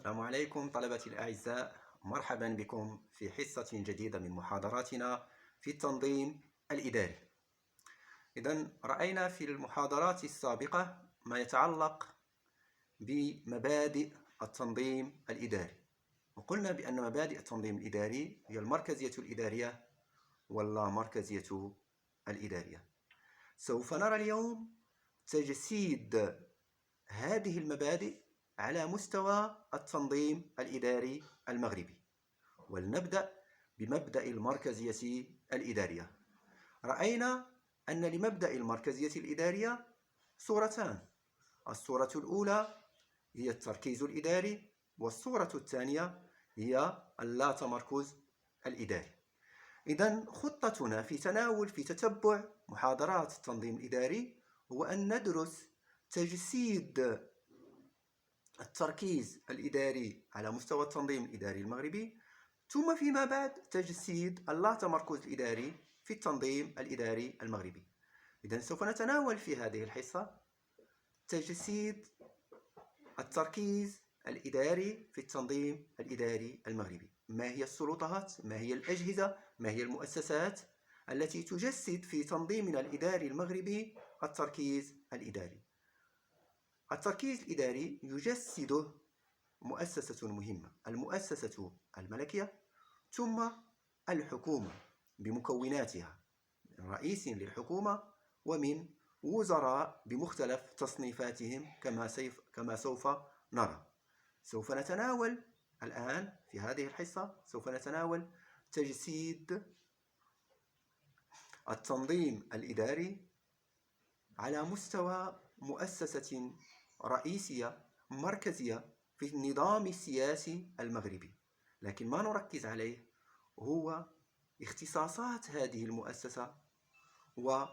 السلام عليكم طلبتي الأعزاء، مرحبا بكم في حصة جديدة من محاضراتنا في التنظيم الإداري. إذن رأينا في المحاضرات السابقة ما يتعلق بمبادئ التنظيم الإداري، وقلنا بأن مبادئ التنظيم الإداري هي المركزية الإدارية واللامركزية الإدارية. سوف نرى اليوم تجسيد هذه المبادئ على مستوى التنظيم الإداري المغربي، ولنبدأ بمبدأ المركزية الإدارية. رأينا أن لمبدأ المركزية الإدارية صورتان: الصورة الأولى هي التركيز الإداري، والصورة الثانية هي اللاتمركز الإداري. إذن خطتنا في تتبع محاضرات التنظيم الإداري هو أن ندرس تجسيد التركيز الإداري على مستوى التنظيم الإداري المغربي، ثم فيما بعد تجسيد اللاتمركز الإداري في التنظيم الإداري المغربي. إذن سوف نتناول في هذه الحصة تجسيد التركيز الإداري في التنظيم الإداري المغربي. ما هي السلطات؟ ما هي الأجهزة؟ ما هي المؤسسات التي تجسد في تنظيمنا الإداري المغربي التركيز الإداري؟ التركيز الإداري يجسده مؤسسة مهمة، المؤسسة الملكية، ثم الحكومة بمكوناتها، من رئيس للحكومة ومن وزراء بمختلف تصنيفاتهم كما سوف نرى. سوف نتناول الآن في هذه الحصة تجسيد التنظيم الإداري على مستوى مؤسسة رئيسية مركزية في النظام السياسي المغربي، لكن ما نركز عليه هو اختصاصات هذه المؤسسة وما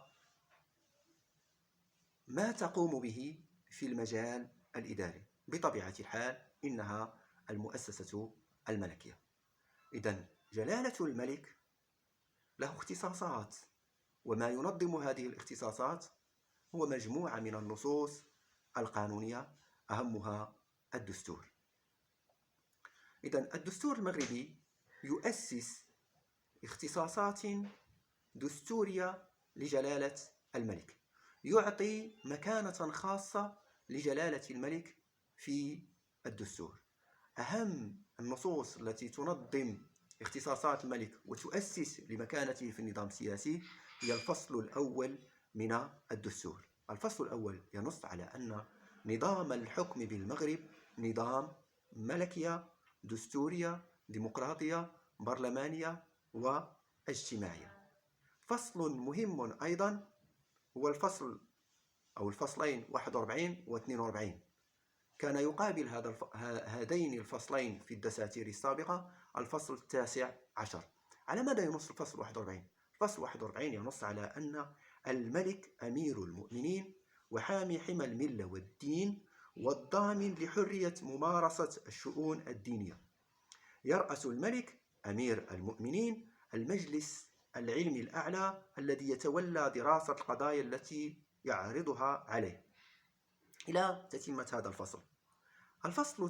تقوم به في المجال الإداري. بطبيعة الحال إنها المؤسسة الملكية. إذن جلالة الملك له اختصاصات، وما ينظم هذه الاختصاصات هو مجموعة من النصوص القانونية، أهمها الدستور. إذن الدستور المغربي يؤسس اختصاصات دستورية لجلالة الملك، يعطي مكانة خاصة لجلالة الملك في الدستور. أهم النصوص التي تنظم اختصاصات الملك وتؤسس لمكانته في النظام السياسي هي الفصل الأول من الدستور. الفصل الأول ينص على أن نظام الحكم بالمغرب نظام ملكية دستورية ديمقراطية برلمانية واجتماعية. فصل مهم أيضا هو الفصلين 41 و 42. كان يقابل هذين الفصلين في الدساتير السابقة الفصل 19. على ماذا ينص الفصل 41؟ الفصل 41 ينص على أن الملك أمير المؤمنين وحامي حمى الملة والدين والضامن لحرية ممارسة الشؤون الدينية. يرأس الملك أمير المؤمنين المجلس العلمي الأعلى الذي يتولى دراسة القضايا التي يعرضها عليه، إلى تتمة هذا الفصل. الفصل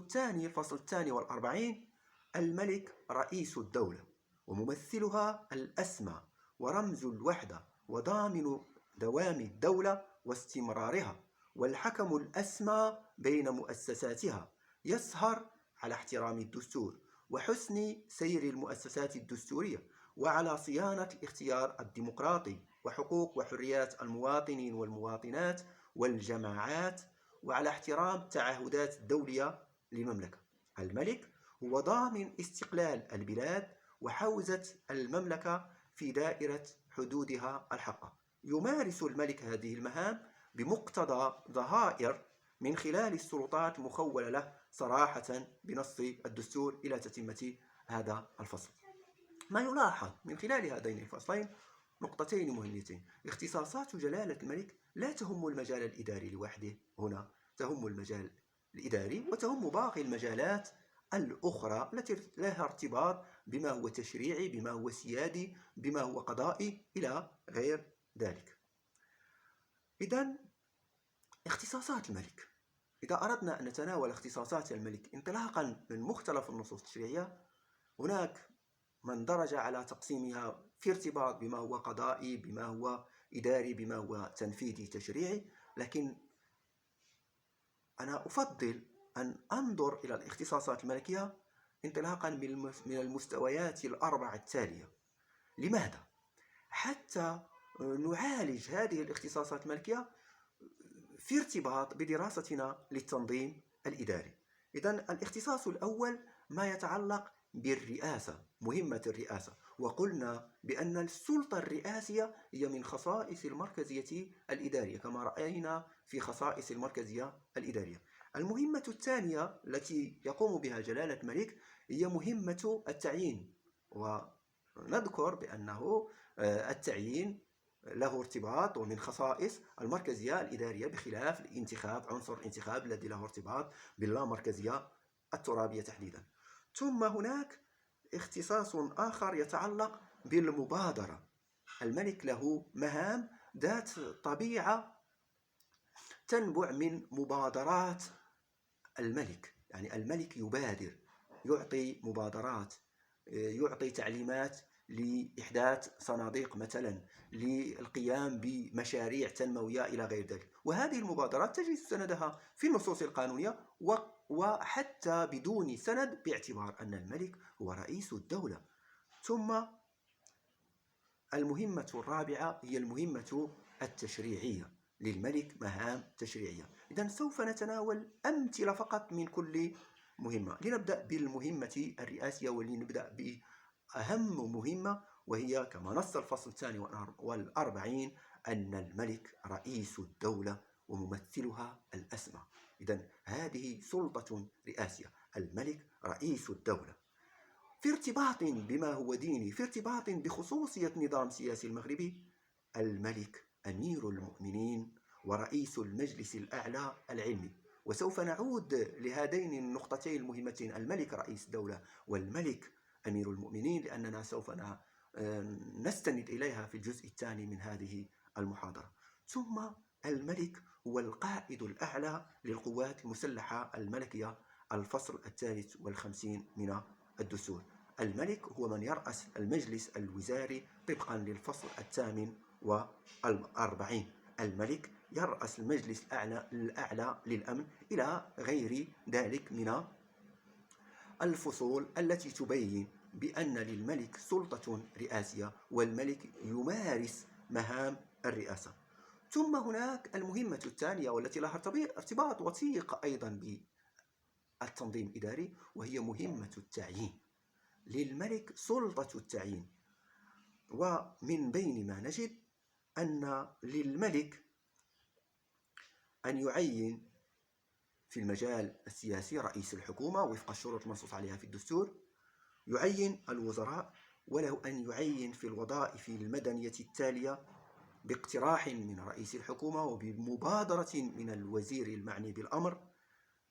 الثاني والأربعين: الملك رئيس الدولة وممثلها الأسمى ورمز الوحدة وضامن دوام الدولة واستمرارها، والحكم الأسمى بين مؤسساتها، يسهر على احترام الدستور وحسن سير المؤسسات الدستورية وعلى صيانة الاختيار الديمقراطي وحقوق وحريات المواطنين والمواطنات والجماعات، وعلى احترام التعهدات الدولية للمملكة. الملك هو ضامن استقلال البلاد وحوزة المملكة في دائرة حدودها الحقة. يمارس الملك هذه المهام بمقتضى ظهائر من خلال السلطات المخولة له صراحة بنص الدستور، إلى تتمة هذا الفصل. ما يلاحظ من خلال هذين الفصلين نقطتين مهمتين: اختصاصات جلالة الملك لا تهم المجال الإداري لوحده، هنا تهم المجال الإداري وتهم باقي المجالات الأخرى التي لها ارتباط بما هو تشريعي، بما هو سيادي، بما هو قضائي، إلى غير ذلك. إذن اختصاصات الملك إذا أردنا أن نتناول اختصاصات الملك انطلاقا من مختلف النصوص التشريعية، هناك من درج على تقسيمها في ارتباط بما هو قضائي، بما هو إداري، بما هو تنفيذي تشريعي، لكن أنا أفضل أن أنظر إلى الاختصاصات الملكية انطلاقا من المستويات الأربعة التالية. لماذا؟ حتى نعالج هذه الاختصاصات الملكية في ارتباط بدراستنا للتنظيم الإداري. إذن الاختصاص الأول ما يتعلق بالرئاسة، مهمة الرئاسة، وقلنا بأن السلطة الرئاسية هي من خصائص المركزية الإدارية كما رأينا في خصائص المركزية الإدارية. المهمة الثانية التي يقوم بها جلالة الملك هي مهمة التعيين، ونذكر بأنه التعيين له ارتباط ومن خصائص المركزية الإدارية بخلاف الانتخاب، عنصر الانتخاب الذي له ارتباط باللامركزية الترابية تحديدا. ثم هناك اختصاص آخر يتعلق بالمبادرة. الملك له مهام ذات طبيعة تنبع من مبادرات الملك، يعني الملك يبادر، يعطي مبادرات، يعطي تعليمات لإحداث صناديق مثلا، للقيام بمشاريع تنموية إلى غير ذلك. وهذه المبادرات تجد سندها في النصوص القانونية وحتى بدون سند، باعتبار أن الملك هو رئيس الدولة. ثم المهمة الرابعة هي المهمة التشريعية، للملك مهام تشريعية. إذن سوف نتناول أمثلة فقط من كل مهمة. لنبدأ بالمهمة الرئاسية، ولنبدأ بأهم مهمة، وهي كما نص الفصل 42 أن الملك رئيس الدولة وممثلها الأسمى. إذن هذه سلطة رئاسية، الملك رئيس الدولة. في ارتباط بما هو ديني، في ارتباط بخصوصية النظام السياسي المغربي، الملك أمير المؤمنين ورئيس المجلس الأعلى العلمي. وسوف نعود لهذين النقطتين المهمتين، الملك رئيس الدولة والملك أمير المؤمنين، لأننا سوف نستند إليها في الجزء الثاني من هذه المحاضرة. ثم الملك هو القائد الأعلى للقوات المسلحة الملكية، الفصل 53 من الدستور. الملك هو من يرأس المجلس الوزاري طبقا للفصل 48. الملك يرأس المجلس الأعلى للأمن إلى غير ذلك من الفصول التي تبين بأن للملك سلطة رئاسية، والملك يمارس مهام الرئاسة. ثم هناك المهمة الثانية والتي لها ارتباط وثيق أيضا بالتنظيم الإداري، وهي مهمة التعيين. للملك سلطة التعيين، ومن بين ما نجد أن للملك أن يعين في المجال السياسي رئيس الحكومة وفق الشروط المنصوص عليها في الدستور، يعين الوزراء، وله أن يعين في الوظائف المدنية التالية باقتراح من رئيس الحكومة وبمبادرة من الوزير المعني بالأمر،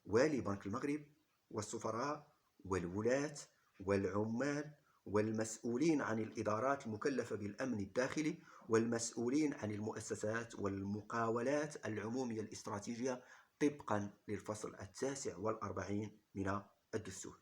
والي بنك المغرب، والسفراء، والولاة، والعمال، والمسؤولين عن الإدارات المكلفة بالأمن الداخلي، والمسؤولين عن المؤسسات والمقاولات العمومية الاستراتيجية طبقا للفصل 49 من الدستور.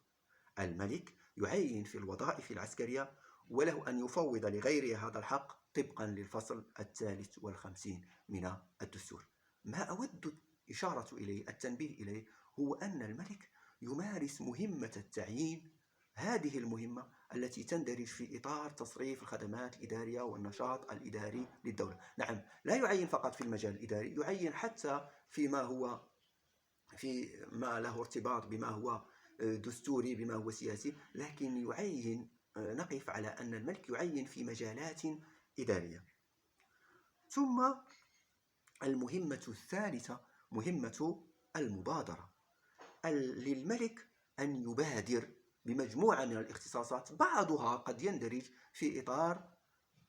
الملك يعين في الوظائف العسكرية، وله أن يفوض لغيره هذا الحق طبقا للفصل 53 من الدستور. ما أود إشارة إليه، التنبيه إليه، هو أن الملك يمارس مهمة التعيين، هذه المهمة التي تندرج في إطار تصريف الخدمات الإدارية والنشاط الإداري للدولة. نعم، لا يعين فقط في المجال الإداري، يعين حتى في ما له ارتباط بما هو دستوري، بما هو سياسي، لكن يعين، نقف على أن الملك يعين في مجالات إدارية. ثم المهمة الثالثة مهمة المبادرة. للملك أن يبادر بمجموعة من الاختصاصات، بعضها قد يندرج في إطار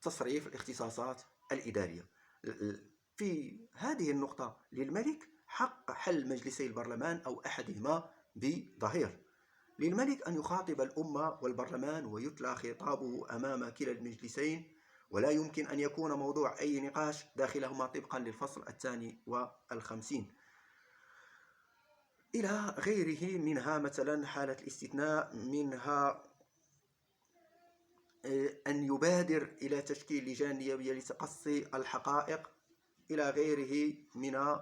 تصريف الاختصاصات الإدارية. في هذه النقطة للملك حق حل مجلسي البرلمان أو أحدهما بظهير. للملك أن يخاطب الأمة والبرلمان ويتلى خطابه أمام كلا المجلسين، ولا يمكن أن يكون موضوع أي نقاش داخلهما طبقا للفصل 52. إلى غيره، منها مثلا حالة الاستثناء، منها أن يبادر إلى تشكيل لجان نيابية لتقصي الحقائق، إلى غيره من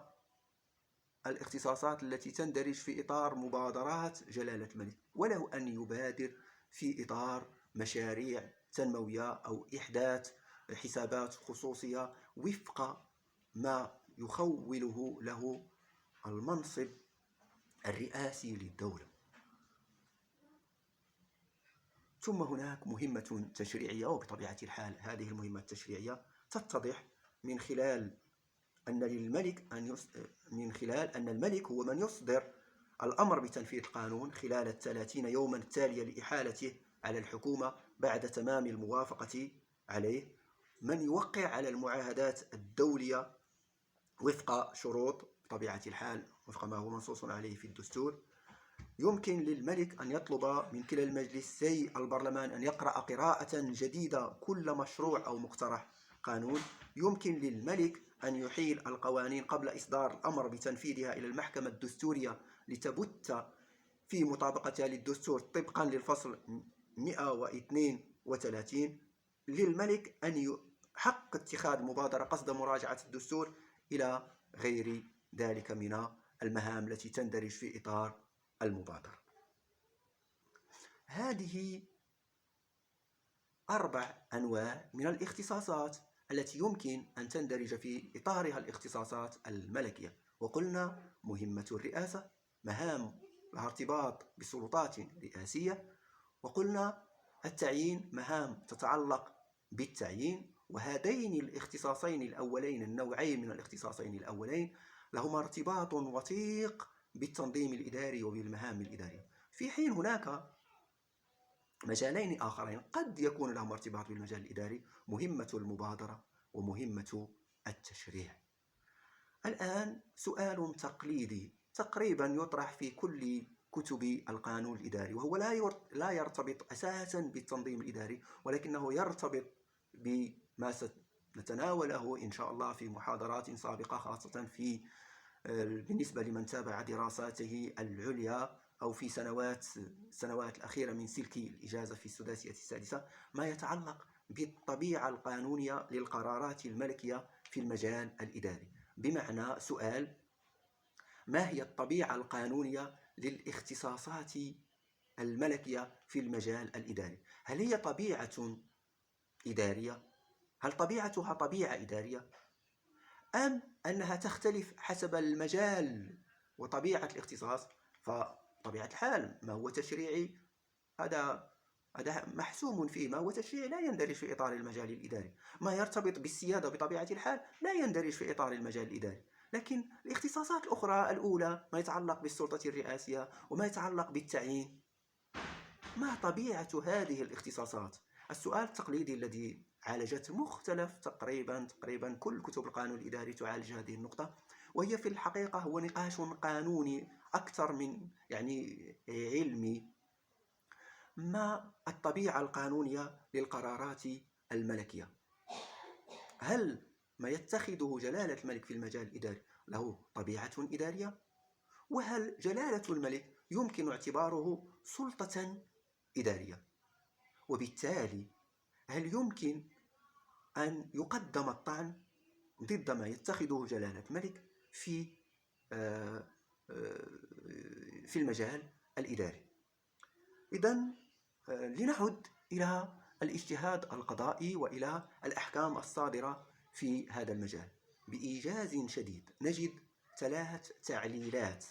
الاختصاصات التي تندرج في إطار مبادرات جلالة الملك، وله أن يبادر في إطار مشاريع تنموية أو إحداث حسابات خصوصية وفق ما يخوله له المنصب الرئاسي للدولة. ثم هناك مهمة تشريعية، وبطبيعة الحال هذه المهمة التشريعية تتضح من خلال أن الملك هو من يصدر الأمر بتنفيذ القانون خلال 30 يوما التالية لإحالته على الحكومة بعد تمام الموافقة عليه، من يوقع على المعاهدات الدولية وفق شروط بطبيعة الحال وفق ما هو منصوص عليه في الدستور. يمكن للملك أن يطلب من كلا المجلسي البرلمان أن يقرأ قراءة جديدة كل مشروع أو مقترح قانون. يمكن للملك أن يحيل القوانين قبل إصدار الأمر بتنفيذها إلى المحكمة الدستورية لتبت في مطابقتها للدستور طبقا للفصل 132. للملك أن حق اتخاذ مبادرة قصد مراجعة الدستور إلى غير ذلك من المهام التي تندرج في إطار المبادرة. هذه 4 أنواع من الاختصاصات التي يمكن أن تندرج في إطارها الاختصاصات الملكية. وقلنا مهمة الرئاسة، مهام لها ارتباط بسلطات رئاسية، وقلنا التعيين، مهام تتعلق بالتعيين. وهذين الاختصاصين الأولين، النوعين من الاختصاصين الأولين، لهما ارتباط وثيق بالتنظيم الإداري وبالمهام الإدارية، في حين هناك مجالين آخرين قد يكون لهم ارتباط بالمجال الإداري، مهمة المبادرة ومهمة التشريع. الآن سؤال تقليدي تقريبا يطرح في كل كتب القانون الإداري، وهو لا يرتبط أساسا بالتنظيم الإداري، ولكنه يرتبط بما سنتناوله إن شاء الله في محاضرات سابقة، خاصة في بالنسبة لمن تابع دراساته العليا أو في السنوات الأخيرة من سلك الإجازة في السداسية السادسة، ما يتعلق بالطبيعة القانونية للقرارات الملكية في المجال الإداري. بمعنى سؤال: ما هي الطبيعة القانونية للاختصاصات الملكية في المجال الإداري؟ هل هي طبيعة إدارية؟ هل طبيعتها طبيعة إدارية؟ أم أنها تختلف حسب المجال وطبيعة الاختصاص؟ فطبيعة الحال ما هو تشريعي هذا محسوم فيه، ما هو تشريعي لا يندرج في إطار المجال الإداري. ما يرتبط بالسيادة بطبيعة الحال لا يندرج في إطار المجال الإداري. لكن الاختصاصات الأخرى الأولى، ما يتعلق بالسلطة الرئاسية وما يتعلق بالتعيين، ما طبيعة هذه الاختصاصات؟ السؤال التقليدي الذي عالجت مختلف تقريبا كل كتب القانون الإداري تعالج هذه النقطة، وهي في الحقيقة هو نقاش قانوني أكثر من علمي. ما الطبيعة القانونية للقرارات الملكية؟ هل ما يتخذه جلالة الملك في المجال الإداري له طبيعة إدارية؟ وهل جلالة الملك يمكن اعتباره سلطة إدارية؟ وبالتالي هل يمكن أن يقدم الطعن ضد ما يتخذه جلالة الملك في المجال الإداري؟ إذن لنعد إلى الاجتهاد القضائي وإلى الأحكام الصادرة في هذا المجال. بإيجاز شديد نجد 3 تعليلات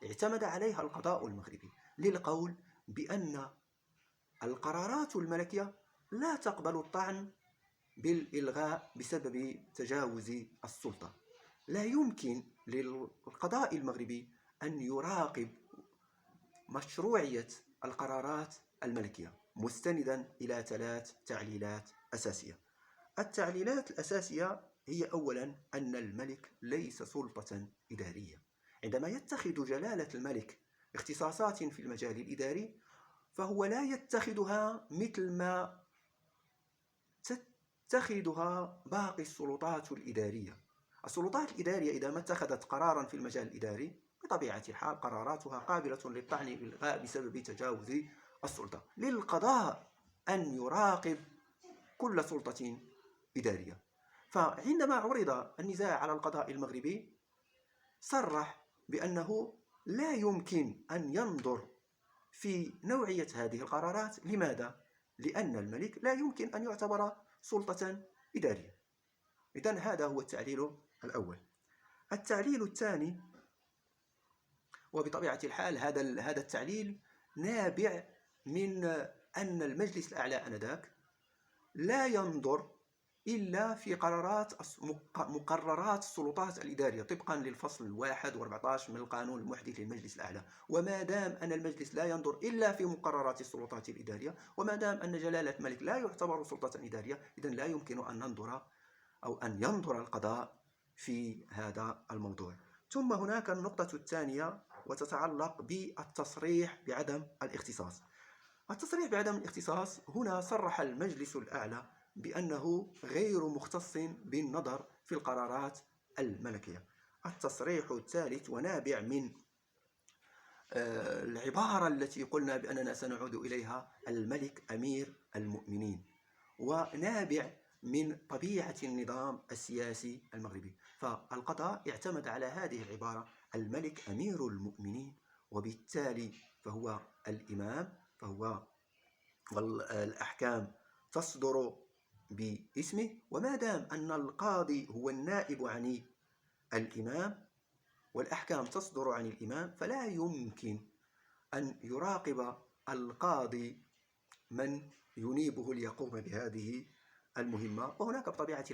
اعتمد عليها القضاء المغربي للقول بأن القرارات الملكية لا تقبل الطعن بالإلغاء بسبب تجاوز السلطة. لا يمكن للقضاء المغربي أن يراقب مشروعية القرارات الملكية مستندا إلى 3 تعليلات أساسية. التعليلات الأساسية هي أولا أن الملك ليس سلطة إدارية. عندما يتخذ جلالة الملك اختصاصات في المجال الإداري فهو لا يتخذها مثل ما تتخذها باقي السلطات الإدارية. السلطات الإدارية إذا ما اتخذت قرارا في المجال الإداري بطبيعة الحال قراراتها قابلة للطعن بالإلغاء بسبب تجاوز السلطة. للقضاء أن يراقب كل سلطة إدارية. فعندما عرض النزاع على القضاء المغربي صرح بأنه لا يمكن أن ينظر في نوعية هذه القرارات. لماذا؟ لأن الملك لا يمكن أن يعتبر سلطة إدارية. إذن هذا هو التعليل الأول. التعليل الثاني، وبطبيعة الحال هذا التعليل نابع من أن المجلس الأعلى آنذاك لا ينظر إلا في مقررات السلطات الإدارية طبقا للفصل 1 و14 من القانون المحدث للمجلس الأعلى. وما دام أن المجلس لا ينظر إلا في مقررات السلطات الإدارية، وما دام أن جلالة الملك لا يعتبر سلطة إدارية، إذن لا يمكن أن ننظر أو أن ينظر القضاء في هذا الموضوع. ثم هناك النقطة الثانية وتتعلق بالتصريح بعدم الاختصاص. التصريح بعدم الاختصاص هنا صرح المجلس الأعلى بأنه غير مختص بالنظر في القرارات الملكية. التصريح الثالث ونابع من العبارة التي قلنا بأننا سنعود إليها، الملك أمير المؤمنين، ونابع من طبيعة النظام السياسي المغربي. فالقضاء اعتمد على هذه العبارة، الملك أمير المؤمنين، وبالتالي فهو الإمام، فهو والأحكام تصدر باسمه. وما دام أن القاضي هو النائب عن الإمام والأحكام تصدر عن الإمام، فلا يمكن أن يراقب القاضي من ينيبه ليقوم بهذه المهمة. وهناك بطبيعة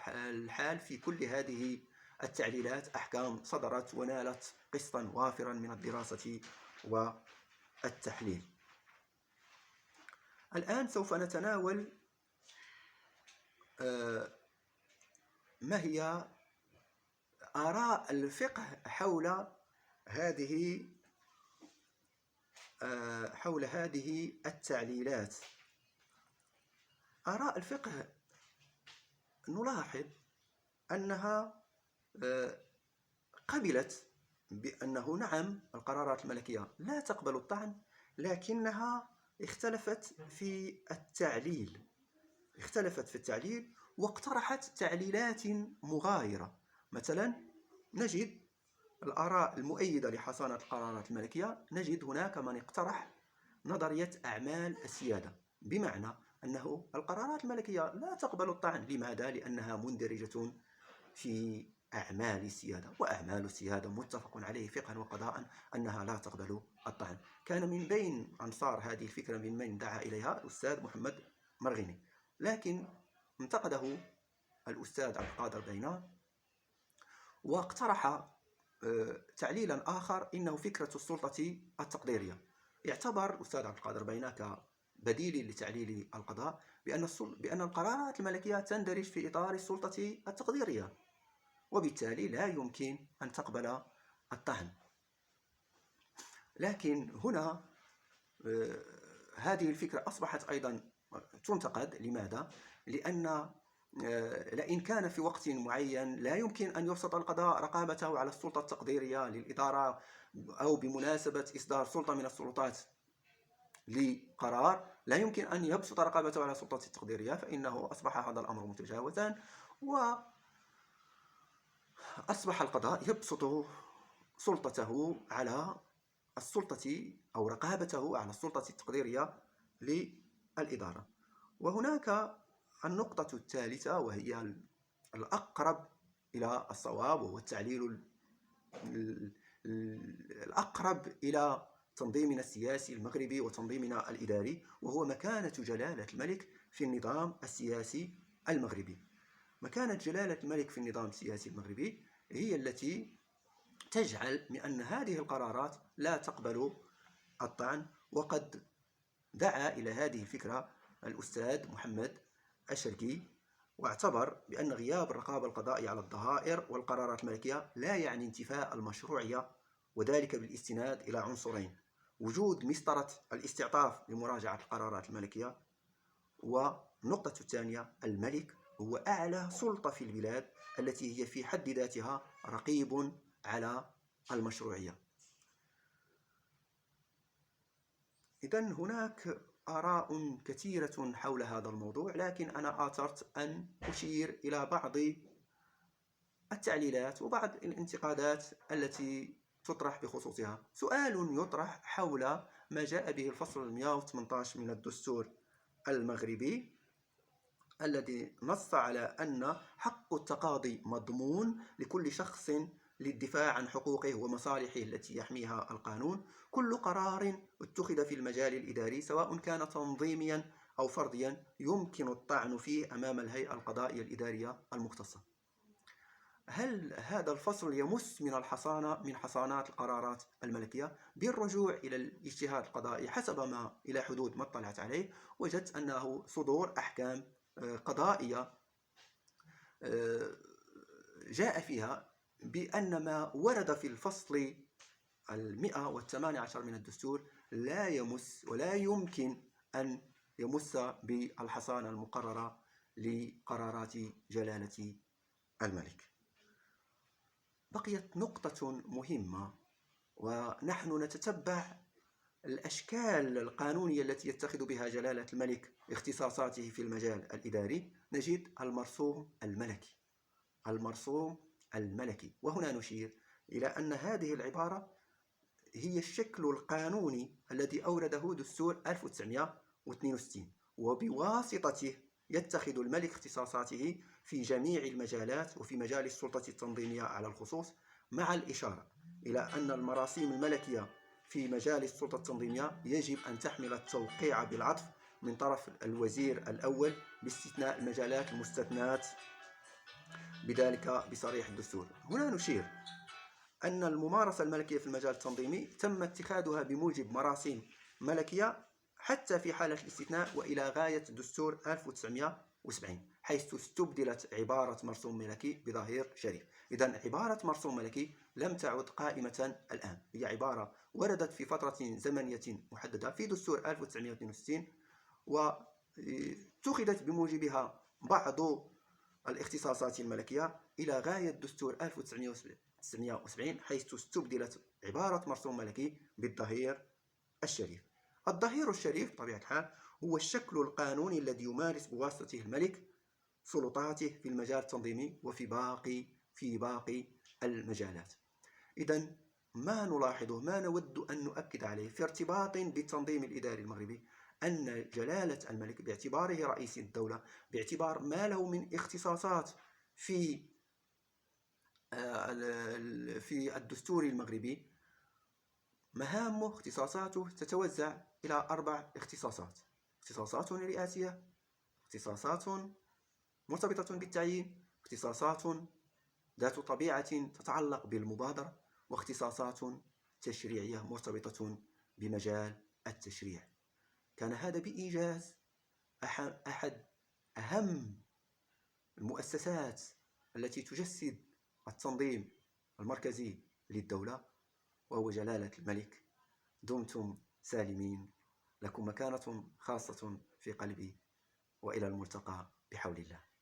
الحال في كل هذه التعليلات أحكام صدرت ونالت قسطا وافرا من الدراسة والتحليل. الآن سوف نتناول ما هي آراء الفقه حول هذه التعليلات. آراء الفقه نلاحظ أنها قبلت بأنه نعم القرارات الملكية لا تقبل الطعن، لكنها اختلفت في التعليل واقترحت تعليلات مغايرة. مثلا نجد الآراء المؤيدة لحصانة القرارات الملكية، نجد هناك من اقترح نظرية أعمال السيادة، بمعنى أنه القرارات الملكية لا تقبل الطعن. لماذا؟ لأنها مندرجة في أعمال السيادة، وأعمال السيادة متفق عليه فقها وقضاء أنها لا تقبل الطعن. كان من بين أنصار هذه الفكرة من دعا إليها الأستاذ محمد مرغني، لكن انتقده الأستاذ عبد القادر بينة واقترح تعليلا آخر، إنه فكرة السلطة التقديرية. اعتبر الأستاذ عبد القادر بينة كبديل لتعليل القضاء بأن القرارات الملكية تندرج في إطار السلطة التقديرية، وبالتالي لا يمكن أن تقبل الطعن. لكن هنا هذه الفكرة أصبحت أيضا تنتقد. لماذا؟ لأن كان في وقت معين لا يمكن أن يبسط القضاء رقابته على السلطة التقديرية للإدارة، أو بمناسبة إصدار سلطة من السلطات لقرار لا يمكن أن يبسط رقابته على السلطة التقديرية، فإنه أصبح هذا الأمر متجاوزا، وأصبح القضاء يبسط سلطته على السلطة أو رقابته على السلطة التقديرية للإدارة. وهناك النقطة الثالثة وهي الأقرب إلى الصواب، وهو التعليل الأقرب إلى تنظيمنا السياسي المغربي وتنظيمنا الإداري، وهو مكانة جلالة الملك في النظام السياسي المغربي. مكانة جلالة الملك في النظام السياسي المغربي هي التي تجعل من أن هذه القرارات لا تقبل الطعن. وقد دعا إلى هذه الفكرة الأستاذ محمد الشرقي، واعتبر بأن غياب الرقابة القضائية على الضرائب والقرارات الملكية لا يعني انتفاء المشروعية، وذلك بالاستناد إلى عنصرين: وجود مسطرة الاستعطاف لمراجعة القرارات الملكية، والنقطة الثانية الملك هو أعلى سلطة في البلاد التي هي في حد ذاتها رقيب على المشروعية. إذن هناك آراء كثيرة حول هذا الموضوع، لكن أنا آثرت أن أشير إلى بعض التعليلات وبعض الانتقادات التي تطرح بخصوصها. سؤال يطرح حول ما جاء به الفصل 118 من الدستور المغربي، الذي نص على أن حق التقاضي مضمون لكل شخص للدفاع عن حقوقه ومصالحه التي يحميها القانون. كل قرار اتخذ في المجال الإداري سواء كان تنظيميا أو فرديا يمكن الطعن فيه أمام الهيئة القضائية الإدارية المختصة. هل هذا الفصل يمس من حصانات القرارات الملكية؟ بالرجوع إلى الاجتهاد القضائي حسب ما إلى حدود ما اطلعت عليه، وجدت أنه صدور أحكام قضائية جاء فيها بأن ما ورد في الفصل 118 من الدستور لا يمس ولا يمكن أن يمس بالحصانة المقررة لقرارات جلالة الملك. بقيت نقطة مهمة، ونحن نتتبع الأشكال القانونية التي يتخذ بها جلالة الملك اختصاصاته في المجال الإداري. نجد المرسوم الملكي. المرسوم الملكي، وهنا نشير إلى أن هذه العبارة هي الشكل القانوني الذي أورده دستور 1962، وبواسطته يتخذ الملك اختصاصاته في جميع المجالات وفي مجال السلطة التنظيمية على الخصوص، مع الإشارة إلى أن المراسيم الملكية في مجال السلطة التنظيمية يجب أن تحمل التوقيع بالعطف من طرف الوزير الأول باستثناء المجالات المستثناة بذلك بصريح الدستور. هنا نشير أن الممارسة الملكية في المجال التنظيمي تم اتخاذها بموجب مراسيم ملكية حتى في حالة الاستثناء وإلى غاية دستور 1970، حيث استبدلت عبارة مرسوم ملكي بظهير شريف. إذن عبارة مرسوم ملكي لم تعد قائمة الآن، هي عبارة وردت في فترة زمنية محددة في دستور 1962 واتخذت بموجبها بعض الاختصاصات الملكية إلى غاية دستور 1970، حيث استبدلت عبارة مرسوم ملكي بالظهير الشريف. الظهير الشريف بطبيعة الحال هو الشكل القانوني الذي يمارس بواسطته الملك سلطاته في المجال التنظيمي وفي باقي المجالات. إذن ما نلاحظه، ما نود أن نؤكد عليه في ارتباط بالتنظيم الإداري المغربي، أن جلالة الملك باعتباره رئيس الدولة، باعتبار ما له من اختصاصات في الدستور المغربي، مهامه اختصاصاته تتوزع إلى 4 اختصاصات: اختصاصات رئاسية، اختصاصات مرتبطة بالتعيين، اختصاصات ذات طبيعة تتعلق بالمبادرة، واختصاصات تشريعية مرتبطة بمجال التشريع. كان هذا بإيجاز أحد أهم المؤسسات التي تجسد التنظيم المركزي للدولة، وهو جلالة الملك. دمتم سالمين، لكم مكانة خاصة في قلبي، وإلى الملتقى بحول الله.